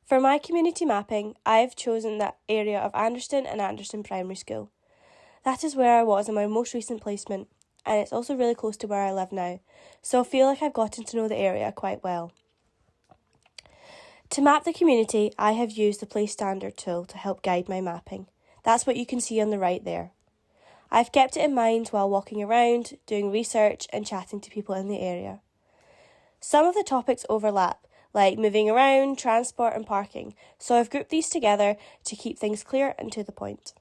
For my community mapping, I've chosen the area of Anderston and Anderston Primary School. That is where I was in my most recent placement, and it's also really close to where I live now, so I feel like I've gotten to know the area quite well. To map the community, I have used the Place Standard tool to help guide my mapping. That's what you can see on the right there. I've kept it in mind while walking around, doing research and chatting to people in the area. Some of the topics overlap, like moving around, transport and parking, so I've grouped these together to keep things clear and to the point.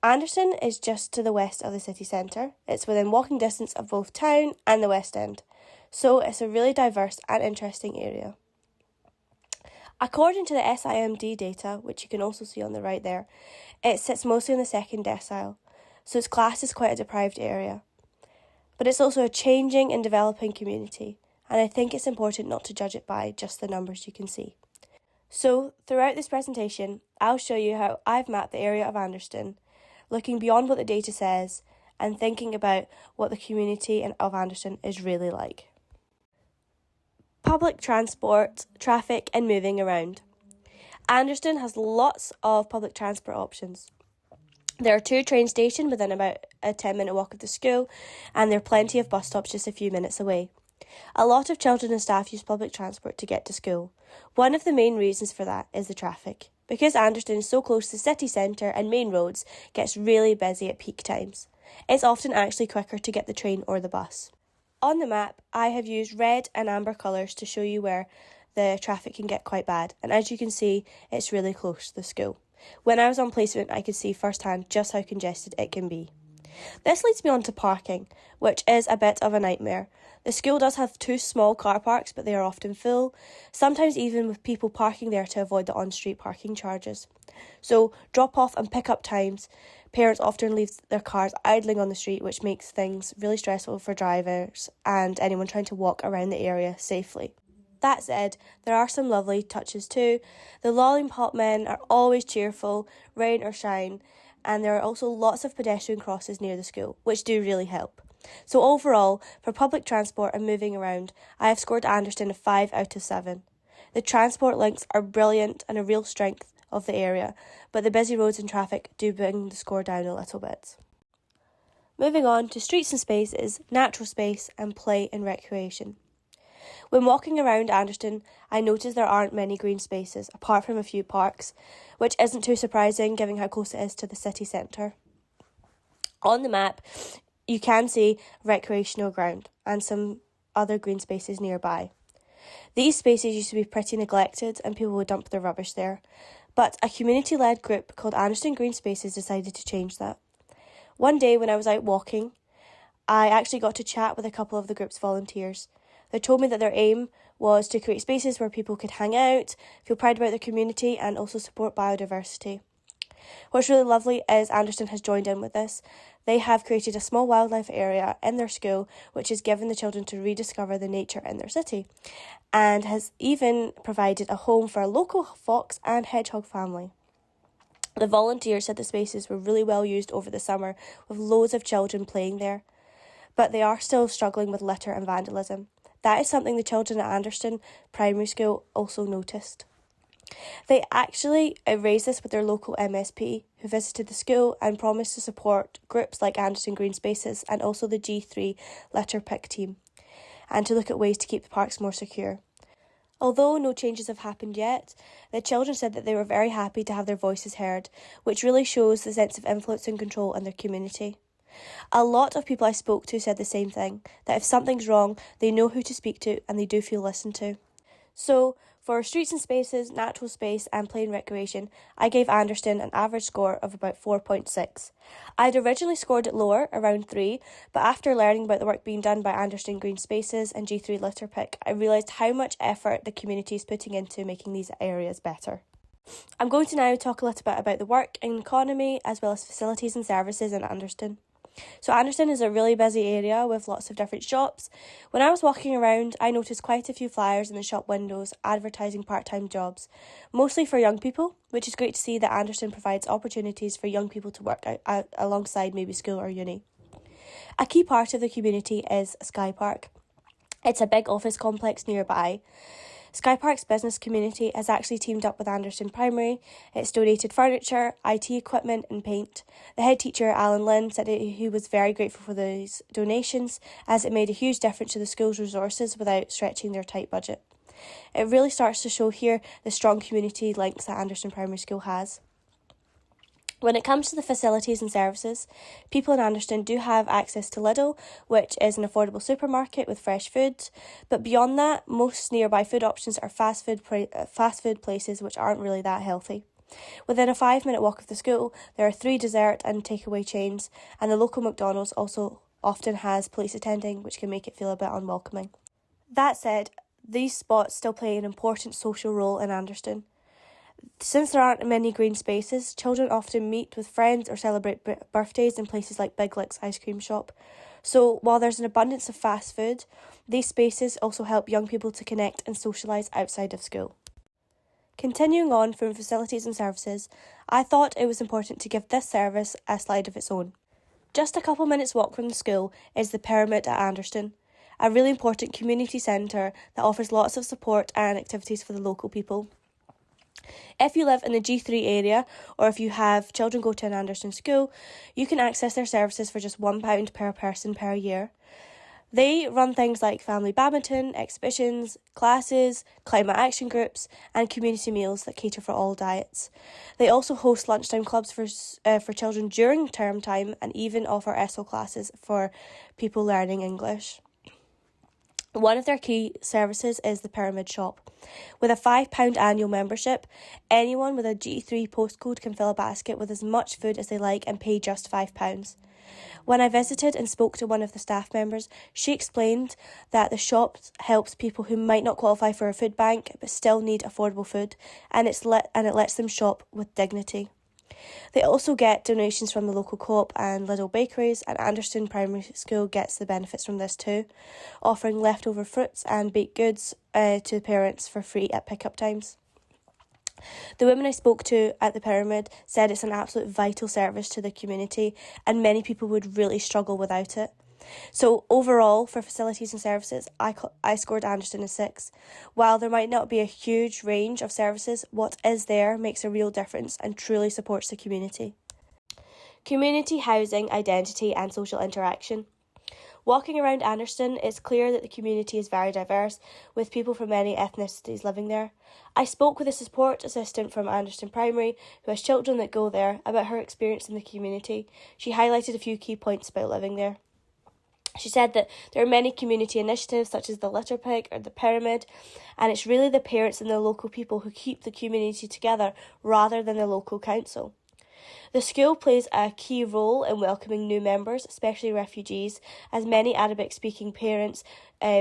Anderston is just to the west of the city centre. It's within walking distance of both town and the West End, so it's a really diverse and interesting area. According to the SIMD data, which you can also see on the right there, it sits mostly in the second decile, so it's classed as quite a deprived area. But it's also a changing and developing community, and I think it's important not to judge it by just the numbers you can see. So, throughout this presentation, I'll show you how I've mapped the area of Anderston, looking beyond what the data says, and thinking about what the community of Anderston is really like. Public transport, traffic and moving around. Anderston has lots of public transport options. There are 2 train stations within about a 10-minute walk of the school, and there are plenty of bus stops just a few minutes away. A lot of children and staff use public transport to get to school. One of the main reasons for that is the traffic. Because Anderston is so close to the city centre and main roads, it gets really busy at peak times. It's often actually quicker to get the train or the bus. On the map, I have used red and amber colours to show you where the traffic can get quite bad, and as you can see, it's really close to the school. When I was on placement, I could see firsthand just how congested it can be. This leads me on to parking, which is a bit of a nightmare. The school does have 2 small car parks, but they are often full, sometimes even with people parking there to avoid the on-street parking charges. So, drop-off and pick-up times, parents often leave their cars idling on the street, which makes things really stressful for drivers and anyone trying to walk around the area safely. That said, there are some lovely touches too. The lollipop men are always cheerful, rain or shine, and there are also lots of pedestrian crosses near the school, which do really help. So overall, for public transport and moving around, I have scored Anderston a 5 out of 7. The transport links are brilliant and a real strength of the area, but the busy roads and traffic do bring the score down a little bit. Moving on to streets and spaces, natural space and play and recreation. When walking around Anderston, I noticed there aren't many green spaces, apart from a few parks, which isn't too surprising given how close it is to the city centre. On the map, you can see recreational ground and some other green spaces nearby. These spaces used to be pretty neglected and people would dump their rubbish there, but a community-led group called Anderston Green Spaces decided to change that. One day when I was out walking, I actually got to chat with a couple of the group's volunteers. They told me that their aim was to create spaces where people could hang out, feel proud about their community and also support biodiversity. What's really lovely is Anderston has joined in with this. They have created a small wildlife area in their school which has given the children to rediscover the nature in their city and has even provided a home for a local fox and hedgehog family. The volunteers said the spaces were really well used over the summer with loads of children playing there, but they are still struggling with litter and vandalism. That is something the children at Anderston Primary School also noticed. They actually raised this with their local MSP, who visited the school and promised to support groups like Anderston Green Spaces and also the G3 litter pick team, and to look at ways to keep the parks more secure. Although no changes have happened yet, the children said that they were very happy to have their voices heard, which really shows the sense of influence and control in their community. A lot of people I spoke to said the same thing, that if something's wrong, they know who to speak to and they do feel listened to. So, for streets and spaces, natural space and play and recreation, I gave Anderston an average score of about 4.6. I'd originally scored it lower, around 3, but after learning about the work being done by Anderston Green Spaces and G3 Litter Pick, I realised how much effort the community is putting into making these areas better. I'm going to now talk a little bit about the work and economy, as well as facilities and services in Anderston. So Anderston is a really busy area with lots of different shops. When I was walking around, I noticed quite a few flyers in the shop windows advertising part-time jobs, mostly for young people, which is great to see that Anderston provides opportunities for young people to work out alongside maybe school or uni. A key part of the community is Sky Park. It's a big office complex nearby. Sky Park's business community has actually teamed up with Anderston Primary. It's donated furniture, IT equipment and paint. The head teacher, Alan Lynn, said he was very grateful for these donations as it made a huge difference to the school's resources without stretching their tight budget. It really starts to show here the strong community links that Anderston Primary School has. When it comes to the facilities and services, people in Anderston do have access to Lidl, which is an affordable supermarket with fresh food. But beyond that, most nearby food options are fast food places which aren't really that healthy. Within a 5-minute walk of the school, there are 3 dessert and takeaway chains, and the local McDonald's also often has police attending, which can make it feel a bit unwelcoming. That said, these spots still play an important social role in Anderston. Since there aren't many green spaces, children often meet with friends or celebrate birthdays in places like Big Lick's ice cream shop. So while there's an abundance of fast food, these spaces also help young people to connect and socialise outside of school. Continuing on from facilities and services, I thought it was important to give this service a slide of its own. Just a couple minutes walk from the school is the Pyramid at Anderston, a really important community centre that offers lots of support and activities for the local people. If you live in the G3 area, or if you have children go to an Anderston school, you can access their services for just £1 per person per year. They run things like family badminton, exhibitions, classes, climate action groups, and community meals that cater for all diets. They also host lunchtime clubs for children during term time and even offer ESOL classes for people learning English. One of their key services is the Pyramid Shop. With a £5 annual membership, anyone with a G3 postcode can fill a basket with as much food as they like and pay just £5. When I visited and spoke to one of the staff members, she explained that the shop helps people who might not qualify for a food bank but still need affordable food, and it lets them shop with dignity. They also get donations from the local co-op and Lidl bakeries, and Anderston Primary School gets the benefits from this too, offering leftover fruits and baked goods to parents for free at pick-up times. The women I spoke to at the Pyramid said it's an absolute vital service to the community and many people would really struggle without it. So overall, for facilities and services, I scored Anderston a 6. While there might not be a huge range of services, what is there makes a real difference and truly supports the community. Community housing, identity and social interaction. Walking around Anderston, it's clear that the community is very diverse, with people from many ethnicities living there. I spoke with a support assistant from Anderston Primary, who has children that go there, about her experience in the community. She highlighted a few key points about living there. She said that there are many community initiatives such as the litter pick or the pyramid, and it's really the parents and the local people who keep the community together rather than the local council. The school plays a key role in welcoming new members, especially refugees, as many Arabic-speaking parents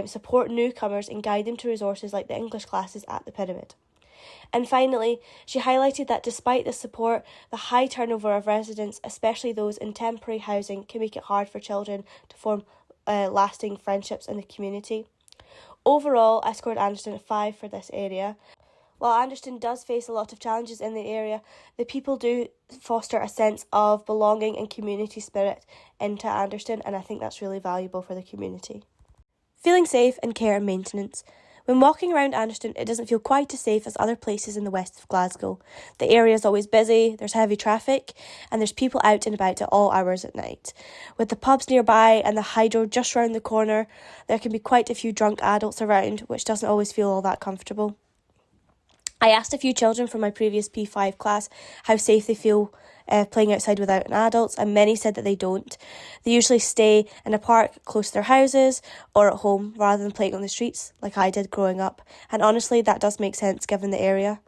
support newcomers and guide them to resources like the English classes at the Pyramid. And finally, she highlighted that despite the support, the high turnover of residents, especially those in temporary housing, can make it hard for children to form lasting friendships in the community. Overall, I scored Anderston a 5 for this area. While Anderston does face a lot of challenges in the area, the people do foster a sense of belonging and community spirit into Anderston, and I think that's really valuable for the community. Feeling safe and care and maintenance. When walking around Anderston, it doesn't feel quite as safe as other places in the west of Glasgow. The area is always busy, there's heavy traffic, and there's people out and about at all hours at night. With the pubs nearby and the hydro just round the corner, there can be quite a few drunk adults around, which doesn't always feel all that comfortable. I asked a few children from my previous P5 class how safe they feel playing outside without an adult, and many said that they don't. They usually stay in a park close to their houses or at home rather than playing on the streets like I did growing up, and honestly that does make sense given the area.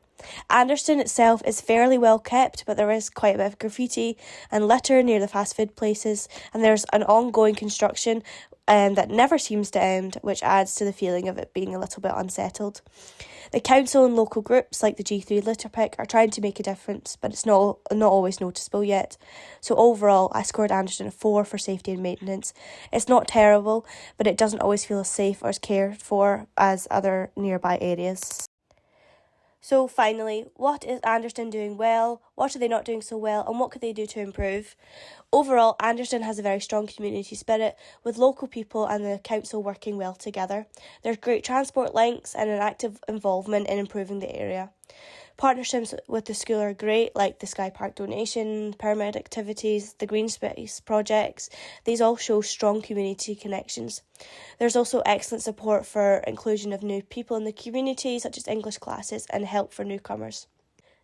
Anderston itself is fairly well kept, but there is quite a bit of graffiti and litter near the fast food places, and there's an ongoing construction that never seems to end, which adds to the feeling of it being a little bit unsettled. The council and local groups like the G3 litter pick are trying to make a difference, but it's not always noticeable yet. So overall, I scored Anderston a 4 for safety and maintenance. It's not terrible, but it doesn't always feel as safe or as cared for as other nearby areas. So finally, what is Anderston doing well? What are they not doing so well? And what could they do to improve? Overall, Anderston has a very strong community spirit, with local people and the council working well together. There's great transport links and an active involvement in improving the area. Partnerships with the school are great, like the Sky Park donation, pyramid activities, the green space projects. These all show strong community connections. There's also excellent support for inclusion of new people in the community, such as English classes and help for newcomers.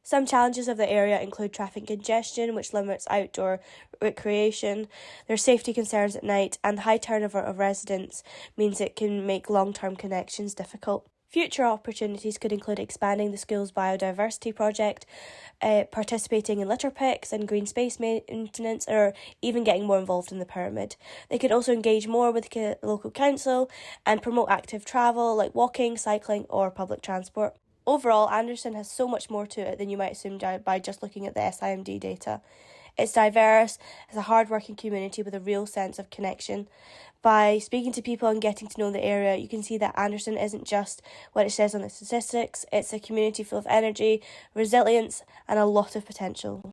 Some challenges of the area include traffic congestion, which limits outdoor recreation. There's safety concerns at night, and the high turnover of residents means it can make long-term connections difficult. Future opportunities could include expanding the school's biodiversity project, participating in litter picks and green space maintenance, or even getting more involved in the pyramid. They could also engage more with the local council and promote active travel like walking, cycling, or public transport. Overall, Anderston has so much more to it than you might assume by just looking at the SIMD data. It's diverse, it's a hard-working community with a real sense of connection. By speaking to people and getting to know the area, you can see that Anderston isn't just what it says on the statistics. It's a community full of energy, resilience, and a lot of potential.